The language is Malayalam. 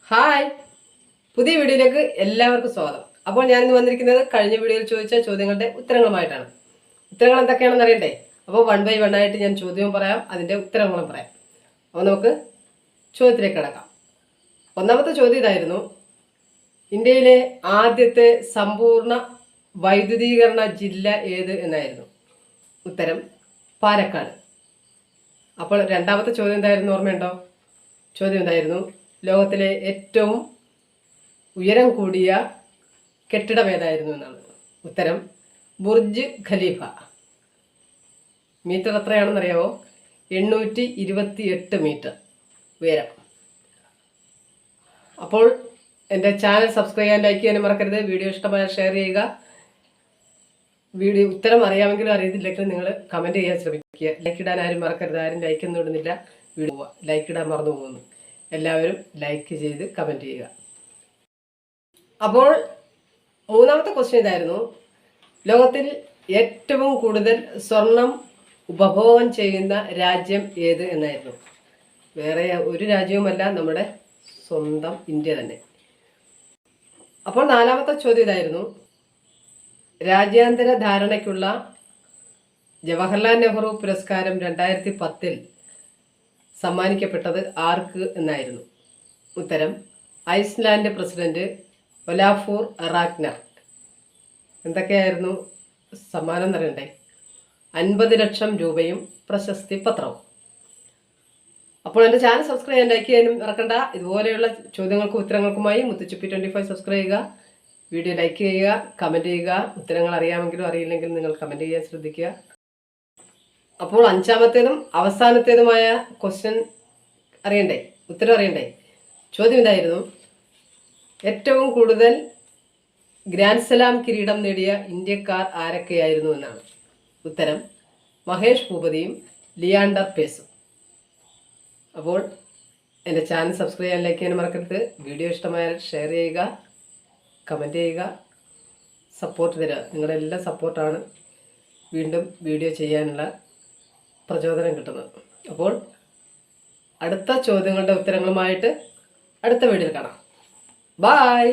ഹായ്, പുതിയ വീഡിയോയിലേക്ക് എല്ലാവർക്കും സ്വാഗതം. അപ്പോൾ ഞാനിന്ന് വന്നിരിക്കുന്നത് കഴിഞ്ഞ വീഡിയോയിൽ ചോദിച്ച ചോദ്യങ്ങളുടെ ഉത്തരങ്ങളുമായിട്ടാണ്. ഉത്തരങ്ങൾ എന്തൊക്കെയാണെന്ന് അറിയണ്ടേ? അപ്പോൾ 1 by 1 ആയിട്ട് ഞാൻ ചോദ്യവും പറയാം, അതിൻ്റെ ഉത്തരങ്ങളും പറയാം. അപ്പോൾ നമുക്ക് ചോദ്യത്തിലേക്ക് കിടക്കാം. ഒന്നാമത്തെ ചോദ്യം ഇതായിരുന്നു: ഇന്ത്യയിലെ ആദ്യത്തെ സമ്പൂർണ്ണ വൈദ്യുതീകരണ ജില്ല ഏത് എന്നായിരുന്നു. ഉത്തരം പാലക്കാട്. അപ്പോൾ രണ്ടാമത്തെ ചോദ്യം എന്തായിരുന്നു ഓർമ്മയുണ്ടോ? ചോദ്യം എന്തായിരുന്നു: ലോകത്തിലെ ഏറ്റവും ഉയരം കൂടിയ കെട്ടിടം ഏതായിരുന്നു എന്നാണ്. ഉത്തരം ബുർജ് ഖലീഫ. മീറ്റർ എത്രയാണെന്നറിയാവോ? 828 മീറ്റർ ഉയരം. അപ്പോൾ എൻ്റെ ചാനൽ സബ്സ്ക്രൈബ് ചെയ്യാൻ, ലൈക്ക് ചെയ്യാനും മറക്കരുത്. വീഡിയോ ഇഷ്ടമായാൽ ഷെയർ ചെയ്യുക. വീഡിയോ ഉത്തരം അറിയാമെങ്കിലും അറിയത്തില്ലെങ്കിലും നിങ്ങൾ കമൻറ്റ് ചെയ്യാൻ ശ്രമിക്കുക. ലൈക്ക് ഇടാൻ ആരും മറക്കരുത്. ആരും ലൈക്കൊന്നും ഇടുന്നില്ല. വീഡിയോ ലൈക്ക് ഇടാൻ മറന്നു പോകുന്നു. എല്ലാവരും ലൈക്ക് ചെയ്ത് കമൻറ്റ് ചെയ്യുക. അപ്പോൾ മൂന്നാമത്തെ ക്വസ്റ്റ്യൻ ഇതായിരുന്നു: ലോകത്തിൽ ഏറ്റവും കൂടുതൽ സ്വർണം ഉപഭോഗം ചെയ്യുന്ന രാജ്യം ഏത് എന്നായിരുന്നു. വേറെ ഒരു രാജ്യവുമല്ല, നമ്മുടെ സ്വന്തം ഇന്ത്യ തന്നെ. അപ്പോൾ നാലാമത്തെ ചോദ്യം ഇതായിരുന്നു: രാജ്യാന്തര ധാരണയ്ക്കുള്ള ജവഹർലാൽ നെഹ്റു പുരസ്കാരം 2010 സമ്മാനിക്കപ്പെട്ടത് ആർക്ക് എന്നായിരുന്നു. ഉത്തരം ഐസ്ലാൻഡ് പ്രസിഡന്റ് ഒലാഫൂർ റാഗ്നർ. എന്തൊക്കെയായിരുന്നു സമ്മാനം എന്നറിയണ്ടേ? 50 ലക്ഷം രൂപയും പ്രശസ്തി പത്രവും. അപ്പോൾ എൻ്റെ ചാനൽ സബ്സ്ക്രൈബ് ചെയ്യാൻ, ലൈക്ക് ചെയ്യാനും മറക്കണ്ട. ഇതുപോലെയുള്ള ചോദ്യങ്ങൾക്കും ഉത്തരങ്ങൾക്കുമായി മുത്തുച്ചിപ്പി 25 സബ്സ്ക്രൈബ് ചെയ്യുക. വീഡിയോ ലൈക്ക് ചെയ്യുക, കമൻറ്റ് ചെയ്യുക. ഉത്തരങ്ങൾ അറിയാമെങ്കിലും അറിയില്ലെങ്കിലും നിങ്ങൾ കമൻറ്റ് ചെയ്യാൻ ശ്രദ്ധിക്കുക. അപ്പോൾ അഞ്ചാമത്തേതും അവസാനത്തേതുമായ ക്വസ്റ്റ്യൻ അറിയണ്ടേ? ഉത്തരം അറിയണ്ടേ? ചോദ്യം ഇതായിരുന്നു: ഏറ്റവും കൂടുതൽ ഗ്രാൻഡ് സ്ലാം കിരീടം നേടിയ ഇന്ത്യക്കാർ ആരൊക്കെയായിരുന്നു എന്നാണ്. ഉത്തരം മഹേഷ് ഭൂപതിയും ലിയാണ്ടർ പേസും. അപ്പോൾ എൻ്റെ ചാനൽ സബ്സ്ക്രൈബ് ചെയ്യാൻ, ലൈക്ക് ചെയ്യാൻ മറക്കരുത്. വീഡിയോ ഇഷ്ടമായാൽ ഷെയർ ചെയ്യുക, കമൻറ്റ് ചെയ്യുക, സപ്പോർട്ട് തരിക. നിങ്ങളുടെ എല്ലാ സപ്പോർട്ടാണ് വീണ്ടും വീഡിയോ ചെയ്യാനുള്ള പ്രചോദനം കിട്ടുന്നത്. അപ്പോൾ അടുത്ത ചോദ്യങ്ങളുടെ ഉത്തരങ്ങളുമായിട്ട് അടുത്ത വീഡിയോയിൽ കാണാം. ബായ്.